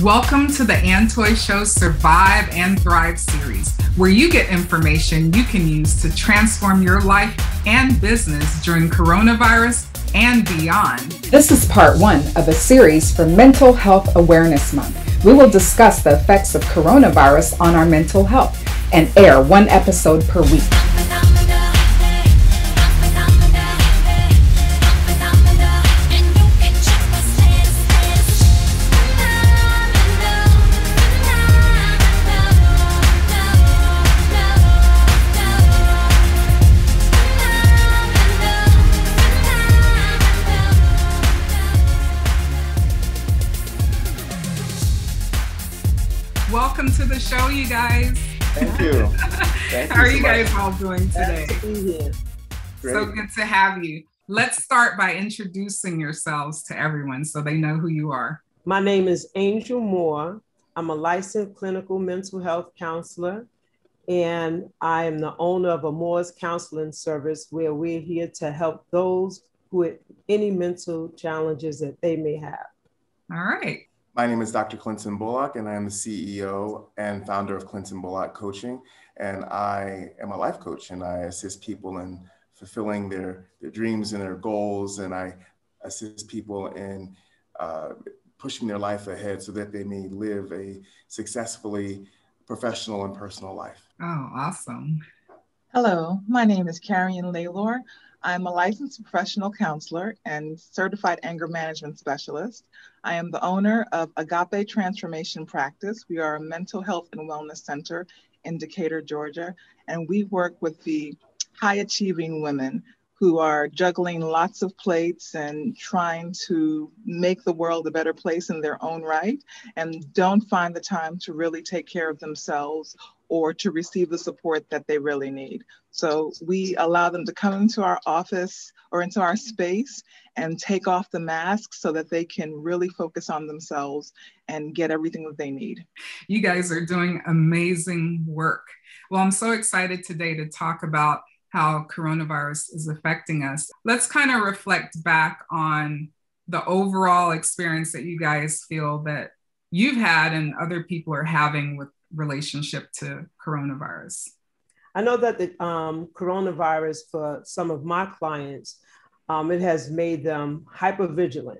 Welcome to the Antoy Show's Survive and Thrive series, where you get information you can use to transform your life and business during coronavirus and beyond. This is part one of a series for Mental Health Awareness Month. We will discuss the effects of coronavirus on our mental health and air one episode per week. Welcome to the show, you guys. Thank you. How are you guys all doing today? Nice to be here. So good to have you. Let's start by introducing yourselves to everyone so they know who you are. My name is Angel Moore. I'm a licensed clinical mental health counselor, and I am the owner of a Moore's Counseling Service where we're here to help those with any mental challenges that they may have. All right. My name is Dr. Clinton Bullock, and I am the CEO and founder of Clinton Bullock Coaching. And I am a life coach, and I assist people in fulfilling their dreams and their goals. And I assist people in pushing their life ahead so that they may live a successfully professional and personal life. Oh, awesome. Hello, my name is Carrie Laylor. I'm a licensed professional counselor and certified anger management specialist. I am the owner of Agape Transformation Practice. We are a mental health and wellness center in Decatur, Georgia, and we work with the high achieving women who are juggling lots of plates and trying to make the world a better place in their own right and don't find the time to really take care of themselves or to receive the support that they really need. So we allow them to come into our office or into our space and take off the mask so that they can really focus on themselves and get everything that they need. You guys are doing amazing work. Well, I'm so excited today to talk about how coronavirus is affecting us. Let's kind of reflect back on the overall experience that you guys feel that you've had and other people are having with relationship to coronavirus. I know that the coronavirus for some of my clients, it has made them hypervigilant.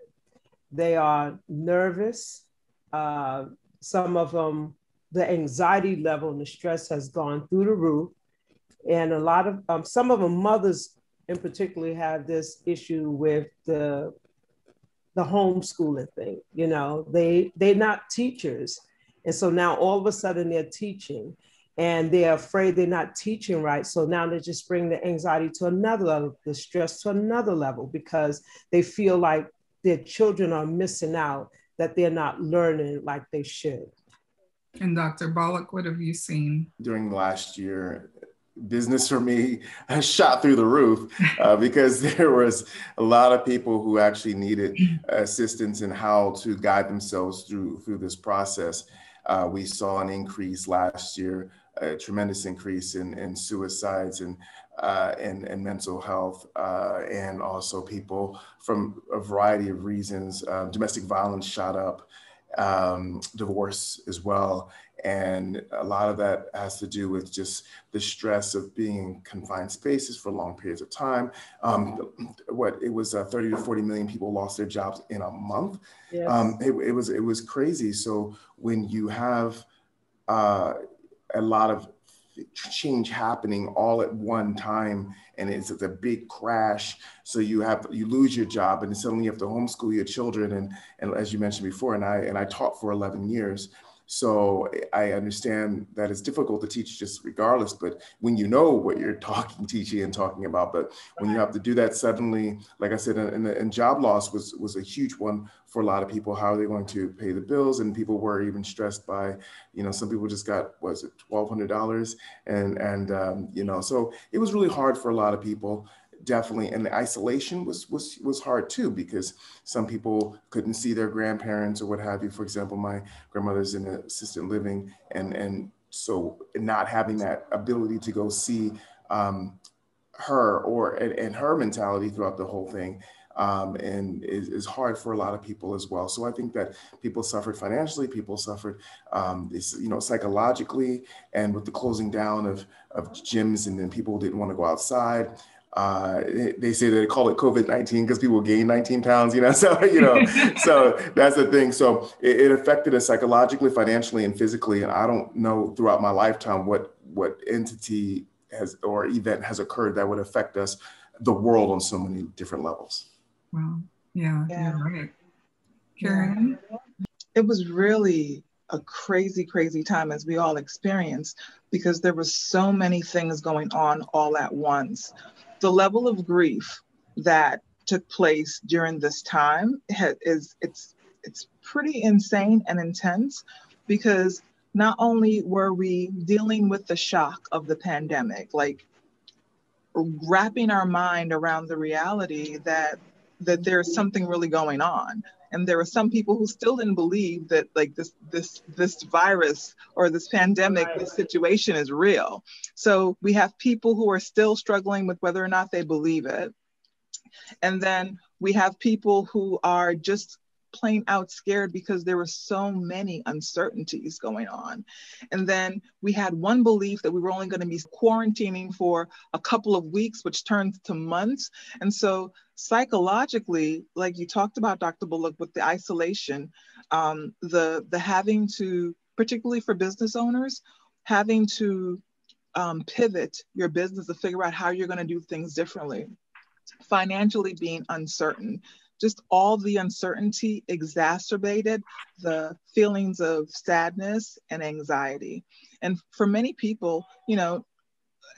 They are nervous. Some of them, the anxiety level and the stress has gone through the roof. And a lot of, some of them, mothers in particular, have this issue with the homeschooling thing. You know, they're not teachers. And so now all of a sudden they're teaching and they're afraid they're not teaching right. So now they just bring the anxiety to another level, the stress to another level, because they feel like their children are missing out, that they're not learning like they should. And Dr. Bullock, what have you seen? During the last year, business for me has shot through the roof because there was a lot of people who actually needed assistance in how to guide themselves through this process. We saw an increase last year, a tremendous increase in suicides and mental health, and also people from a variety of reasons. Domestic violence shot up, divorce as well. And a lot of that has to do with just the stress of being in confined spaces for long periods of time. It was 30 to 40 million people lost their jobs in a month. Yes. It was crazy. So when you have a lot of change happening all at one time, and it's a big crash, so you lose your job, and suddenly you have to homeschool your children, and as you mentioned before, and I taught for 11 years. So I understand that it's difficult to teach just regardless, but when you know what you're teaching and talking about, but when you have to do that suddenly, like I said, and job loss was a huge one for a lot of people. How are they going to pay the bills? And people were even stressed by, some people just got, $1,200, and so it was really hard for a lot of people. Definitely. And the isolation was hard too, because some people couldn't see their grandparents or what have you. For example, my grandmother's in assisted living, and so not having that ability to go see her and her mentality throughout the whole thing and is hard for a lot of people as well. So I think that people suffered financially, people suffered psychologically, and with the closing down of gyms, and then people didn't want to go outside. They say they call it COVID-19 because people gain 19 pounds, so that's the thing. So it affected us psychologically, financially, and physically. And I don't know throughout my lifetime what entity has or event has occurred that would affect us, the world, on so many different levels. Wow. Yeah. You're right. Karen? It was really a crazy, crazy time, as we all experienced, because there were so many things going on all at once. The level of grief that took place during this time it's pretty insane and intense, because not only were we dealing with the shock of the pandemic, like wrapping our mind around the reality that there's something really going on. And there were some people who still didn't believe that, like, this virus or this pandemic, this situation is real. So we have people who are still struggling with whether or not they believe it. And then we have people who are just plain out scared because there were so many uncertainties going on. And then we had one belief that we were only going to be quarantining for a couple of weeks, which turned to months. And so psychologically, like you talked about, Dr. Bullock, with the isolation, the having to, particularly for business owners, having to pivot your business to figure out how you're going to do things differently, financially being uncertain. Just all the uncertainty exacerbated the feelings of sadness and anxiety. And for many people,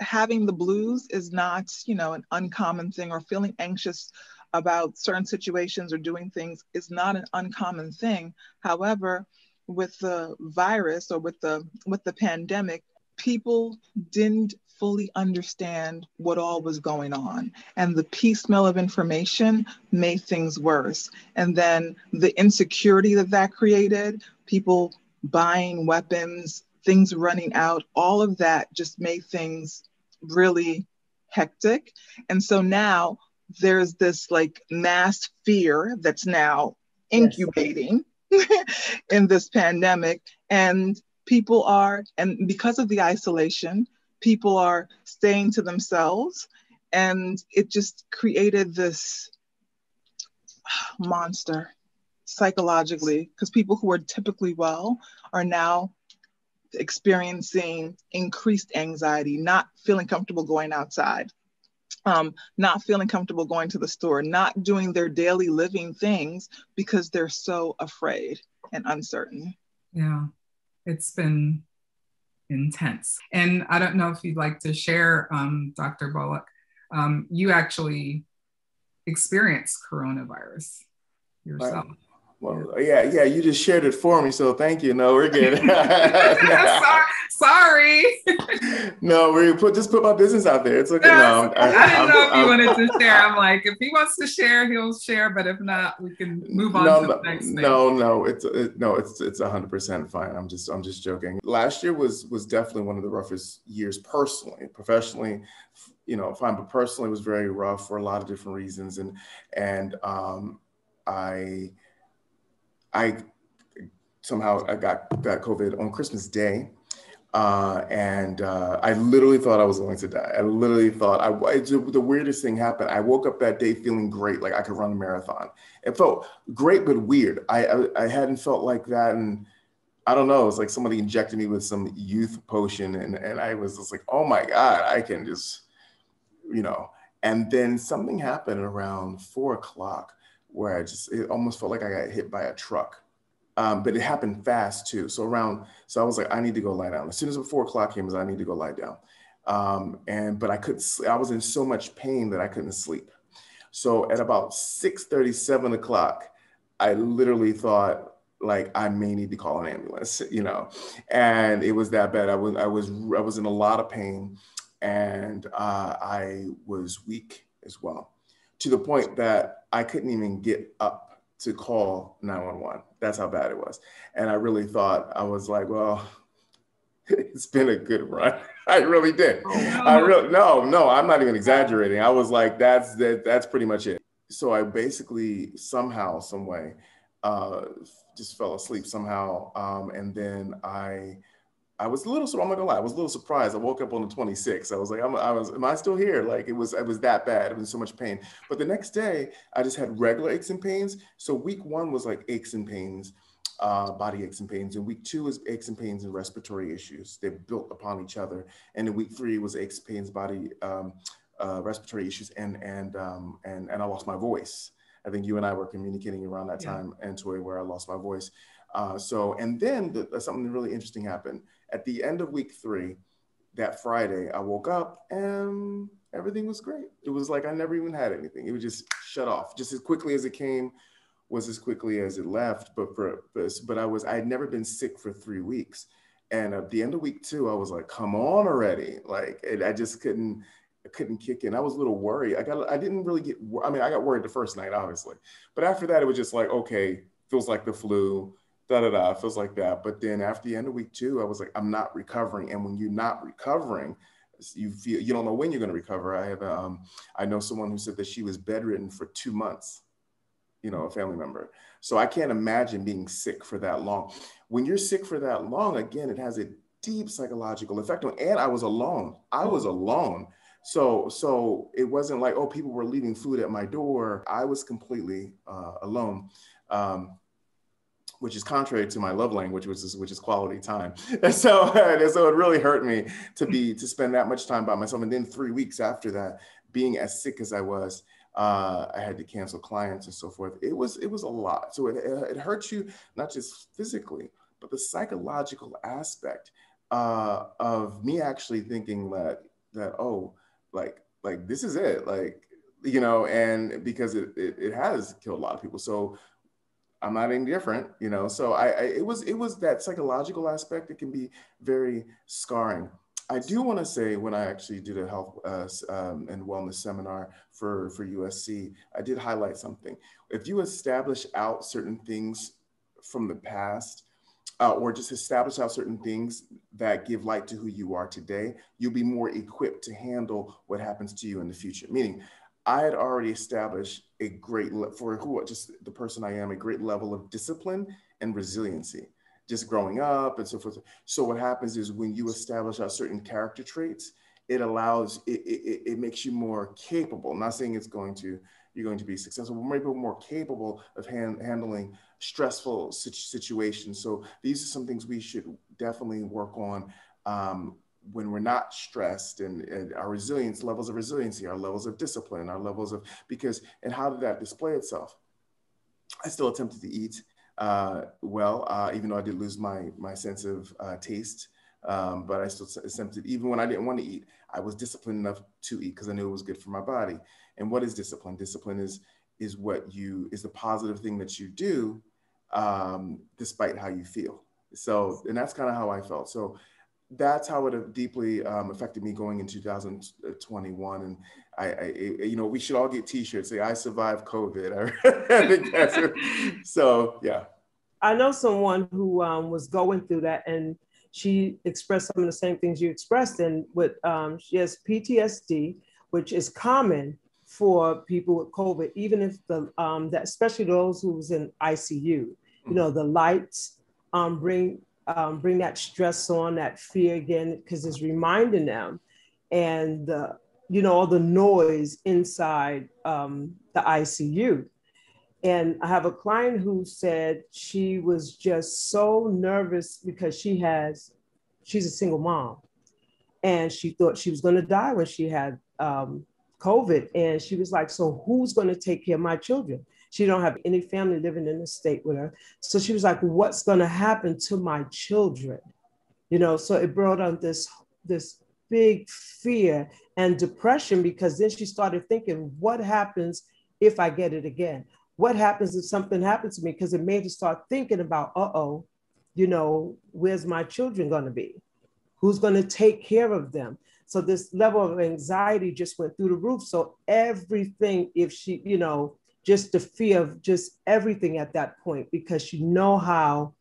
having the blues is not, an uncommon thing, or feeling anxious about certain situations or doing things is not an uncommon thing. However, with the virus, or with the pandemic, people didn't fully understand what all was going on. And the piecemeal of information made things worse. And then the insecurity that created, people buying weapons, things running out, all of that just made things really hectic. And so now there's this like mass fear that's now incubating in this pandemic. And people are, and because of the isolation, people are staying to themselves, and it just created this monster psychologically, because people who are typically well are now experiencing increased anxiety, not feeling comfortable going outside, not feeling comfortable going to the store, not doing their daily living things because they're so afraid and uncertain. Yeah, it's been intense. And I don't know if you'd like to share, Dr. Bullock, you actually experienced coronavirus yourself. Well, yeah, you just shared it for me, so thank you. No, we're good. Sorry. No, just put my business out there. It's okay. No, I didn't know if you wanted to share. I'm like, if he wants to share, he'll share. But if not, we can move on to the next thing. No, it's 100% fine. I'm just joking. Last year was definitely one of the roughest years personally. Professionally, fine, but personally it was very rough for a lot of different reasons. And I somehow I got COVID on Christmas Day. And I literally thought I was going to die. I literally thought the weirdest thing happened. I woke up that day feeling great, like I could run a marathon. It felt great, but weird. I hadn't felt like that. And I don't know, it's like somebody injected me with some youth potion. And I was just like, oh my God, I can just, and then something happened around 4:00 where it almost felt like I got hit by a truck. But it happened fast too. So I was like, I need to go lie down. As soon as 4:00 came, I need to go lie down. But I couldn't, I was in so much pain that I couldn't sleep. So at about 6:30, 7:00, I literally thought, like, I may need to call an ambulance, and it was that bad. I was in a lot of pain, and I was weak as well, to the point that I couldn't even get up to call 911. That's how bad it was. And I really thought, I was like, well, it's been a good run. I really did. No, I'm not even exaggerating. I was like, that's pretty much it. So I basically somehow, some way, uh, just fell asleep somehow. And then I was a little, so I'm not gonna lie, I was a little surprised. I woke up on the 26th. I was like, am I still here? Like it was that bad. It was so much pain. But the next day, I just had regular aches and pains. So week one was like aches and pains, body aches and pains. And week two is aches and pains and respiratory issues. They built upon each other. And in week three was aches, pains, body, respiratory issues, and I lost my voice. I think you and I were communicating around that time, Antoy, where I lost my voice. And then something really interesting happened. At the end of week three, that Friday, I woke up and everything was great. It was like I never even had anything. It was just shut off, just as quickly as it came, was as quickly as it left. But I had never been sick for 3 weeks. And at the end of week two, I was like, come on already. Like, I just couldn't kick in. I was a little worried. I didn't really I got worried the first night, obviously. But after that, it was just like, okay, feels like the flu, feels like that. But then after the end of week two, I was like, I'm not recovering. And when you're not recovering, you don't know when you're going to recover. I know someone who said that she was bedridden for 2 months, a family member. So I can't imagine being sick for that long. When you're sick for that long, again, it has a deep psychological effect on, and I was alone. So it wasn't like, oh, people were leaving food at my door. I was completely alone, which is contrary to my love language, which is quality time. And so it really hurt me to spend that much time by myself. And then 3 weeks after that, being as sick as I was, I had to cancel clients and so forth. It was a lot. So it hurts you, not just physically, but the psychological aspect of me actually thinking that oh, like this is it, and because it has killed a lot of people. So I'm not any different, So it was that psychological aspect. It can be very scarring. I do want to say, when I actually did a health and wellness seminar for USC, I did highlight something. If you establish out certain things from the past, or just establish out certain things that give light to who you are today, you'll be more equipped to handle what happens to you in the future. Meaning, I had already established just the person I am, a great level of discipline and resiliency, just growing up and so forth. So what happens is, when you establish out certain character traits, it makes you more capable. I'm not saying you're going to be successful, but maybe more capable of handling stressful situations. So these are some things we should definitely work on when we're not stressed, and our levels of resiliency, our levels of discipline, our levels of, and how did that display itself? I still attempted to eat well, even though I did lose my sense of taste. But I still attempted, even when I didn't want to eat, I was disciplined enough to eat because I knew it was good for my body. And what is discipline? Discipline is the positive thing that you do despite how you feel. So, and that's kind of how I felt. So that's how it deeply affected me going in 2021. And we should all get T-shirts say, "I survived COVID." I think that's it. So, yeah. I know someone who was going through that, and she expressed some of the same things you expressed. And she has PTSD, which is common for people with COVID, even if that, especially those who was in ICU. The lights bring that stress on, that fear again, because it's reminding them, and all the noise inside the ICU. And I have a client who said she was just so nervous because she's a single mom, and she thought she was going to die when she had COVID. And she was like, so who's going to take care of my children? She don't have any family living in the state with her. So she was like, what's going to happen to my children? So it brought on this big fear and depression, because then she started thinking, what happens if I get it again? What happens if something happens to me? Because it made her start thinking about, where's my children going to be? Who's going to take care of them? So this level of anxiety just went through the roof. So everything, if she, just the fear of just everything at that point, because she know how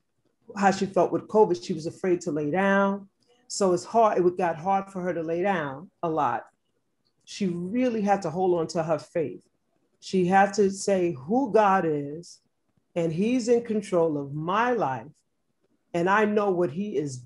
she felt with COVID. She was afraid to lay down. So it's hard. It got hard for her to lay down a lot. She really had to hold on to her faith. She had to say who God is, and he's in control of my life. And I know what he is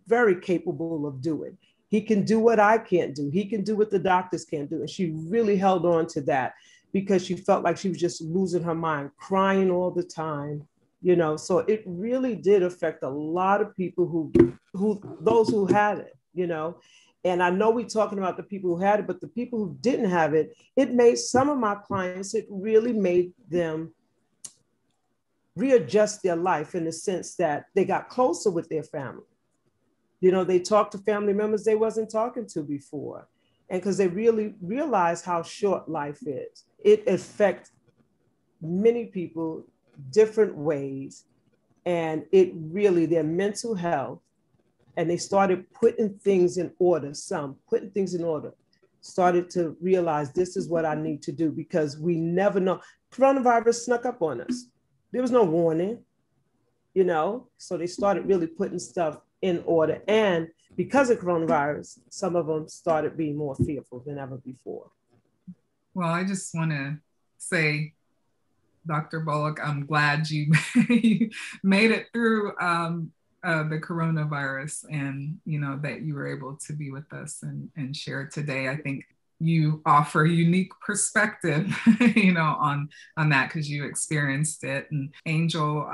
very capable of doing. He can do what I can't do. He can do what the doctors can't do. And she really held on to that because she felt like she was just losing her mind, crying all the time, you know. So it really did affect a lot of people those who had it, you know. And I know we're talking about the people who had it, but the people who didn't have it, it made some of my clients, it really made them readjust their life in the sense that they got closer with their family. You know, they talked to family members they wasn't talking to before. And because they really realize how short life is. It affects many people different ways. And it really, their mental health, and they started putting things in order, started to realize this is what I need to do because we never know. Coronavirus snuck up on us. There was no warning, you know? So they started really putting stuff in order. And because of coronavirus, some of them started being more fearful than ever before. Well, I just want to say, Dr. Bullock, I'm glad you made it through the coronavirus, and you know that you were able to be with us and share today. I think you offer a unique perspective, you know, on that because you experienced it. And Angel,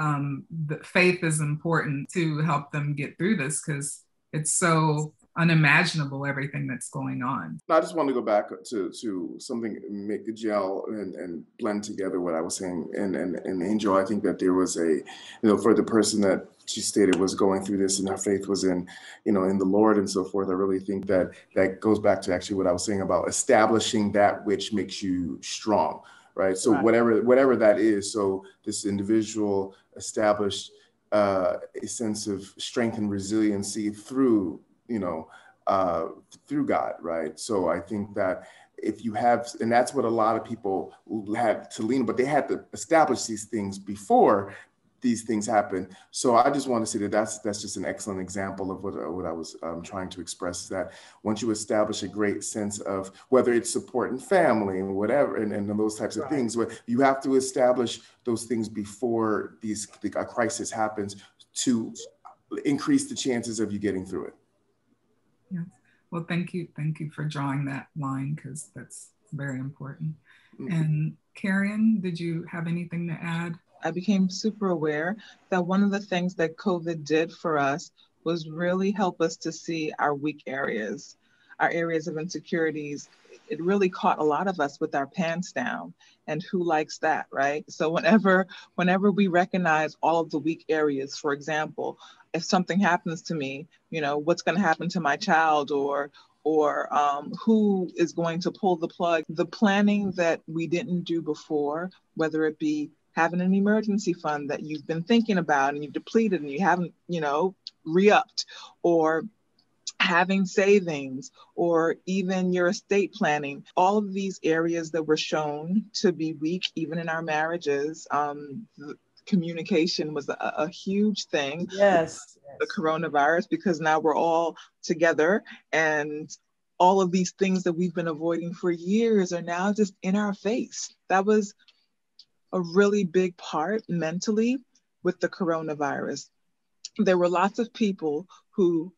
the faith is important to help them get through this because it's so unimaginable, everything that's going on. I just want to go back to something, make the gel and blend together what I was saying. And Angel, I think that there was for the person that she stated was going through this and her faith was in the Lord and so forth. I really think that goes back to actually what I was saying about establishing that which makes you strong, right? So whatever that is. So this individual established a sense of strength and resiliency through God, right? So I think that if you have, and that's what a lot of people had to lean, but they had to establish these things before these things happen. So I just want to say that that's just an excellent example of what I was trying to express, is that once you establish a great sense of whether it's supporting family and whatever, and those types of things, where you have to establish those things before a crisis happens to increase the chances of you getting through it. Yes. Well, thank you for drawing that line because that's very important. Mm-hmm. And Karen, did you have anything to add? I became super aware that one of the things that COVID did for us was really help us to see our weak areas, our areas of insecurities. It really caught a lot of us with our pants down, and who likes that, right? So whenever we recognize all of the weak areas, for example, if something happens to me, what's going to happen to my child, or who is going to pull the plug? The planning that we didn't do before, whether it be having an emergency fund that you've been thinking about and you've depleted and you haven't, re-upped, or having savings, or even your estate planning, all of these areas that were shown to be weak, even in our marriages. Communication was a huge thing. Yes. The coronavirus, because now we're all together and all of these things that we've been avoiding for years are now just in our face. That was a really big part mentally with the coronavirus. There were lots of people who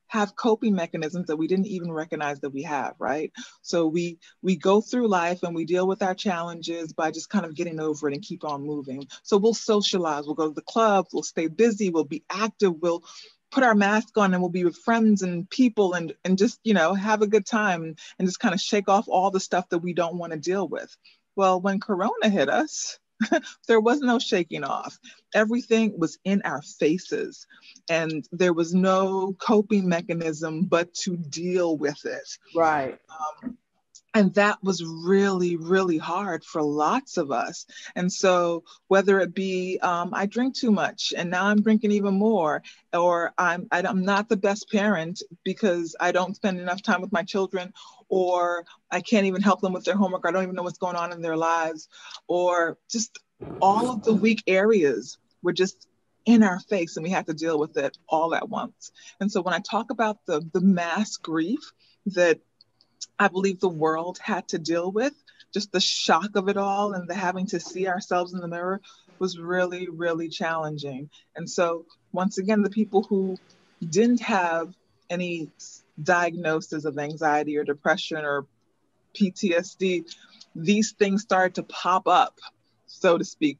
have coping mechanisms that we didn't even recognize that we have, right? So we go through life and we deal with our challenges by just kind of getting over it and keep on moving. So we'll socialize, we'll go to the club, we'll stay busy, we'll be active, we'll put our mask on and we'll be with friends and people and just, have a good time and just kind of shake off all the stuff that we don't want to deal with. Well, when Corona hit us, there was no shaking off. Everything was in our faces, and there was no coping mechanism but to deal with it. Right. And that was really, really hard for lots of us. And so whether it be I drink too much and now I'm drinking even more, or I'm not the best parent because I don't spend enough time with my children, or I can't even help them with their homework, I don't even know what's going on in their lives, or just all of the weak areas were just in our face and we had to deal with it all at once. And so when I talk about the mass grief that I believe the world had to deal with, just the shock of it all and the having to see ourselves in the mirror was really, really challenging. And so once again, the people who didn't have any diagnosis of anxiety or depression or PTSD, these things started to pop up, so to speak,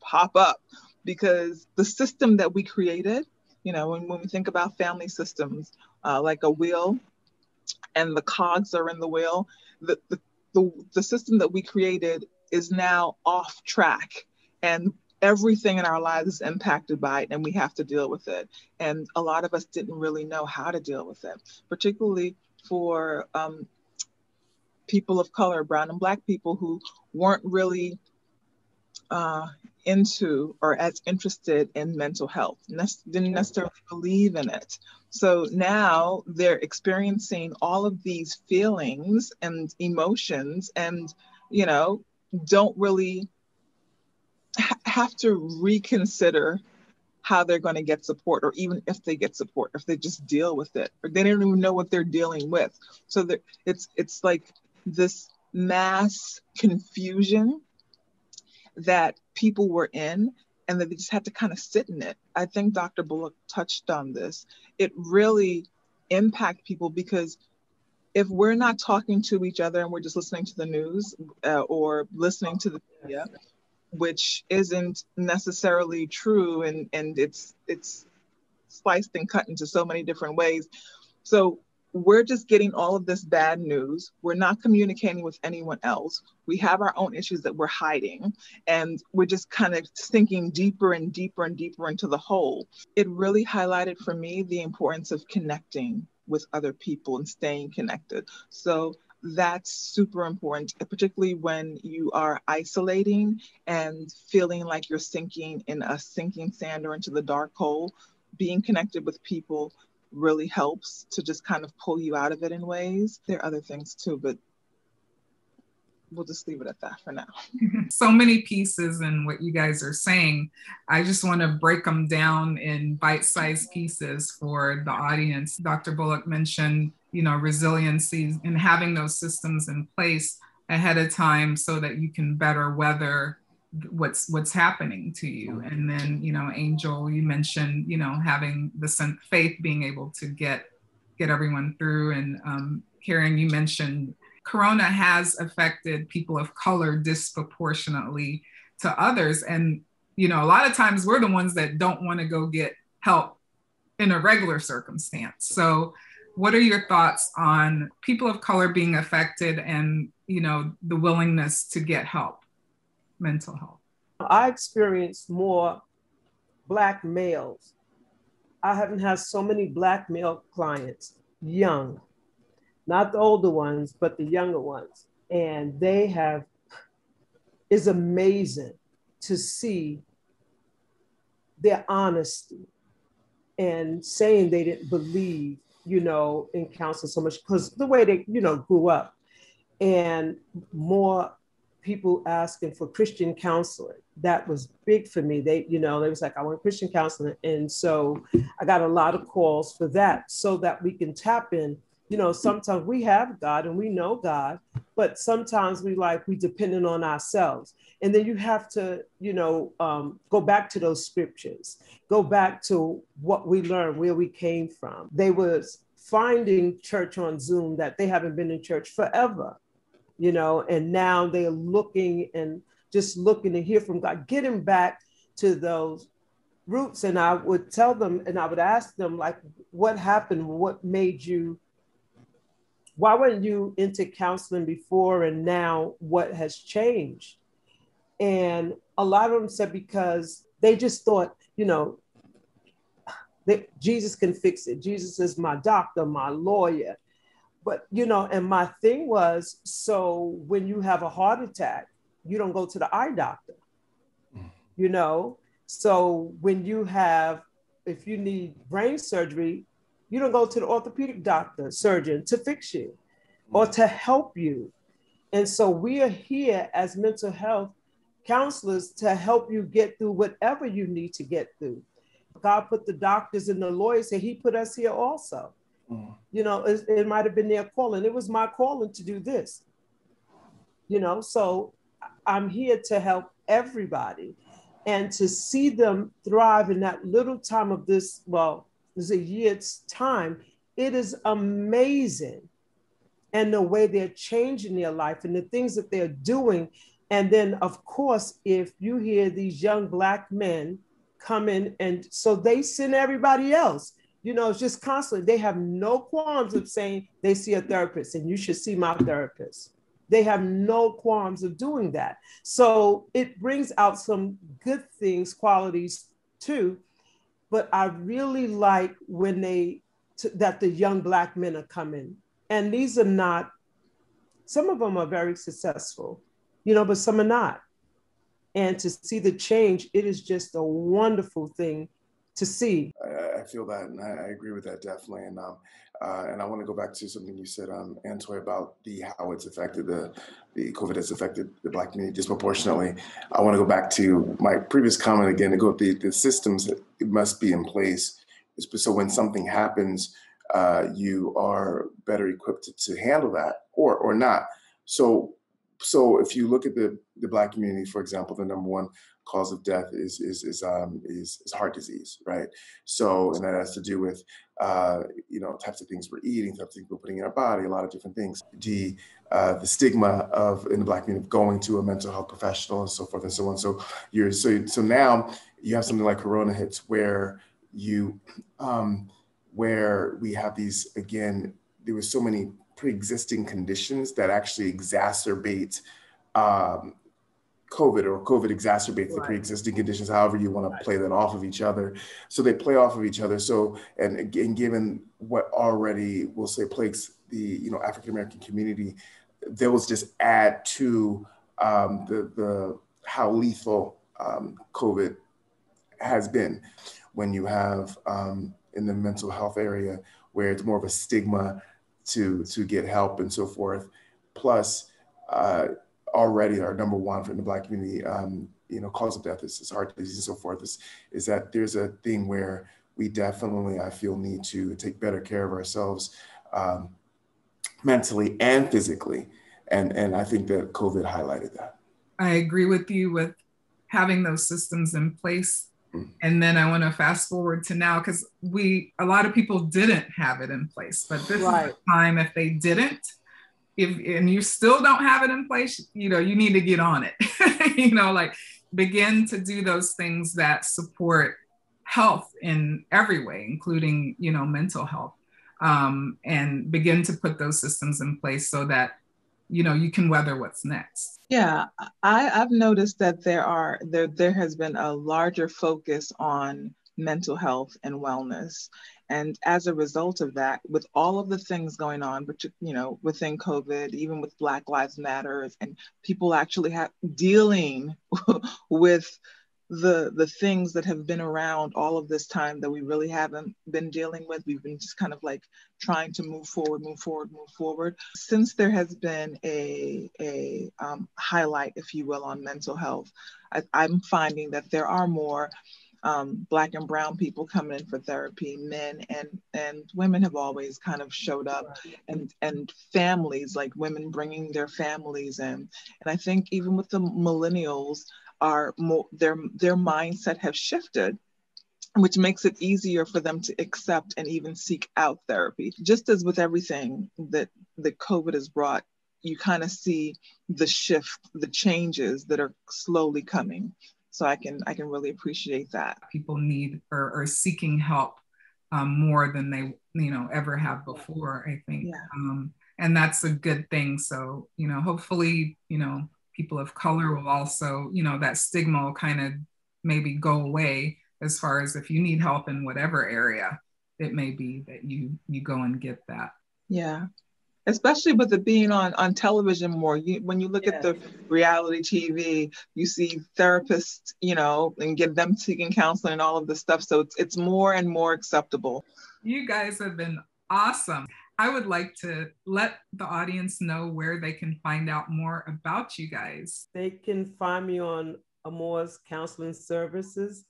because the system that we created, you know, when we think about family systems, like a wheel and the cogs are in the wheel, the system that we created is now off track, and everything in our lives is impacted by it, and we have to deal with it. And a lot of us didn't really know how to deal with it, particularly for people of color, brown and Black people who weren't really into or as interested in mental health, didn't necessarily believe in it. So now they're experiencing all of these feelings and emotions and, you know, don't really have to reconsider how they're going to get support, or even if they get support, if they just deal with it, or they don't even know what they're dealing with. So it's like this mass confusion that people were in, and that they just had to kind of sit in it. I think Dr. Bullock touched on this. It really impacts people, because if we're not talking to each other and we're just listening to the news or listening to the media, which isn't necessarily true, and it's sliced and cut into so many different ways. So we're just getting all of this bad news. We're not communicating with anyone else. We have our own issues that we're hiding, and we're just kind of sinking deeper and deeper and deeper into the hole. It really highlighted for me the importance of connecting with other people and staying connected. So that's super important, particularly when you are isolating and feeling like you're sinking in a sinking sand or into the dark hole. Being connected with people really helps to just kind of pull you out of it in ways. There are other things too, but we'll just leave it at that for now. So many pieces in what you guys are saying. I just want to break them down in bite-sized pieces for the audience. Dr. Bullock mentioned, you know, resiliency and having those systems in place ahead of time so that you can better weather what's happening to you. And then, you know, Angel, you mentioned, you know, having the faith, being able to get everyone through. And Karen, you mentioned Corona has affected people of color disproportionately to others. And, you know, a lot of times we're the ones that don't want to go get help in a regular circumstance. So what are your thoughts on people of color being affected and, you know, the willingness to get help, mental health? I experienced more Black males. I haven't had so many Black male clients, young, not the older ones, but the younger ones. And it's amazing to see their honesty and saying they didn't believe, you know, in counseling so much, because the way they, you know, grew up, and more people asking for Christian counseling. That was big for me. They was like, I want Christian counseling. And so I got a lot of calls for that, so that we can tap in. You know, sometimes we have God and we know God, but sometimes we dependent on ourselves. And then you have to, you know, go back to those scriptures, go back to what we learned, where we came from. They was finding church on Zoom that they haven't been in church forever, you know, and now they're looking to hear from God, getting back to those roots. And I would tell them, and I would ask them, like, what happened? What made you, why weren't you into counseling before, and now what has changed? And a lot of them said because they just thought, you know, Jesus can fix it. Jesus is my doctor, my lawyer. But, you know, and my thing was, so when you have a heart attack, you don't go to the eye doctor, you know? So when if you need brain surgery, you don't go to the orthopedic surgeon to fix you or to help you. And so we are here as mental health counselors to help you get through whatever you need to get through. God put the doctors and the lawyers, and he put us here also. You know, it might have been their calling. It was my calling to do this. You know, so I'm here to help everybody. And to see them thrive in that little time of this, well, it's a year's time, it is amazing. And the way they're changing their life and the things that they're doing. And then, of course, if you hear these young Black men come in, and so they send everybody else, you know, it's just constantly, they have no qualms of saying they see a therapist and you should see my therapist. They have no qualms of doing that. So it brings out some good things, qualities too. But I really like when that the young Black men are coming. And these are not, some of them are very successful, you know, but some are not. And to see the change, it is just a wonderful thing to see. I feel that, and I agree with that definitely. And I want to go back to something you said, Antoy, about how it's affected the COVID has affected the Black community disproportionately. I want to go back to my previous comment again to go with the systems that must be in place, so when something happens, you are better equipped to handle that or not. So if you look at the Black community, for example, the number one cause of death is heart disease, right? So, and that has to do with types of things we're eating, types of things we're putting in our body, a lot of different things. The stigma in the Black community of going to a mental health professional and so forth and so on. So so now you have something like Corona hits where where we have these, again, there were so many pre-existing conditions that actually exacerbate COVID, or COVID exacerbates the pre-existing conditions, however you want to play that off of each other. So they play off of each other. So, and again, given what already, we'll say, plagues the African-American community, those just add to the how lethal COVID has been when you have in the mental health area where it's more of a stigma to get help and so forth. Plus, already our number one for the Black community, cause of death is heart disease and so forth. Is that there's a thing where we definitely, I feel, need to take better care of ourselves mentally and physically, and I think that COVID highlighted that. I agree with you with having those systems in place. And then I want to fast forward to now, because a lot of people didn't have it in place, but this is the time if they didn't, and you still don't have it in place, you need to get on it, like begin to do those things that support health in every way, including, mental health, and begin to put those systems in place so that, you can weather what's next. Yeah, I've noticed that there has been a larger focus on mental health and wellness. And as a result of that, with all of the things going on, but within COVID, even with Black Lives Matter, and people actually dealing with the things that have been around all of this time that we really haven't been dealing with. We've been just kind of like trying to move forward. Since there has been a highlight, if you will, on mental health, I'm finding that there are more Black and brown people coming in for therapy. Men and women have always kind of showed up, and families, like women bringing their families in. And I think even with the millennials, are more, their mindset has shifted, which makes it easier for them to accept and even seek out therapy. Just as with everything that COVID has brought, you kind of see the shift, the changes that are slowly coming. So I can really appreciate that. People need or are seeking help more than they ever have before, I think. Yeah. And that's a good thing. So, hopefully, people of color will also, that stigma will kind of maybe go away as far as if you need help in whatever area it may be, that you go and get that. Yeah. Especially with it being on television more. When you look at the reality TV, you see therapists, and get them seeking counseling and all of this stuff. So it's more and more acceptable. You guys have been awesome. I would like to let the audience know where they can find out more about you guys. They can find me on Amore's Counseling Services.com,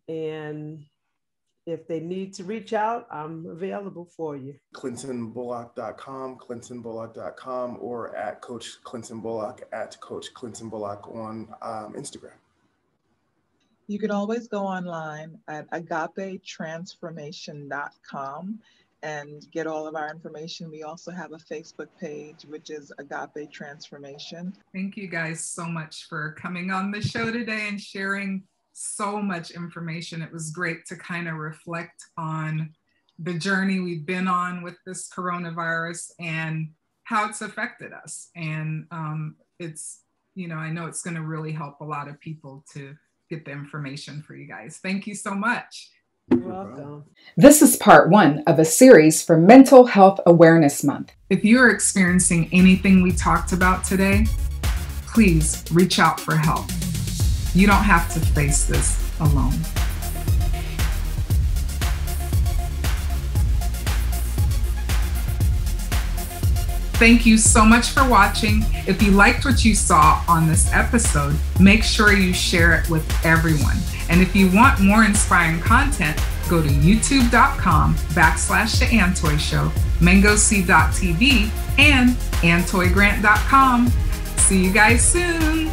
and if they need to reach out, I'm available for you. ClintonBullock.com, or at Coach Clinton Bullock, at Coach Clinton Bullock on Instagram. You could always go online at agapetransformation.com and get all of our information. We also have a Facebook page, which is Agape Transformation. Thank you guys so much for coming on the show today and sharing so much information. It was great to kind of reflect on the journey we've been on with this coronavirus and how it's affected us. And it's, you know, I know it's going to really help a lot of people to get the information for you guys. Thank you so much. You're welcome. This is part 1 of a series for Mental Health Awareness Month. If you're experiencing anything we talked about today, please reach out for help. You don't have to face this alone. Thank you so much for watching. If you liked what you saw on this episode, make sure you share it with everyone. And if you want more inspiring content, go to youtube.com/The Antoy Show, mangoseed.tv, and antoygrant.com. See you guys soon.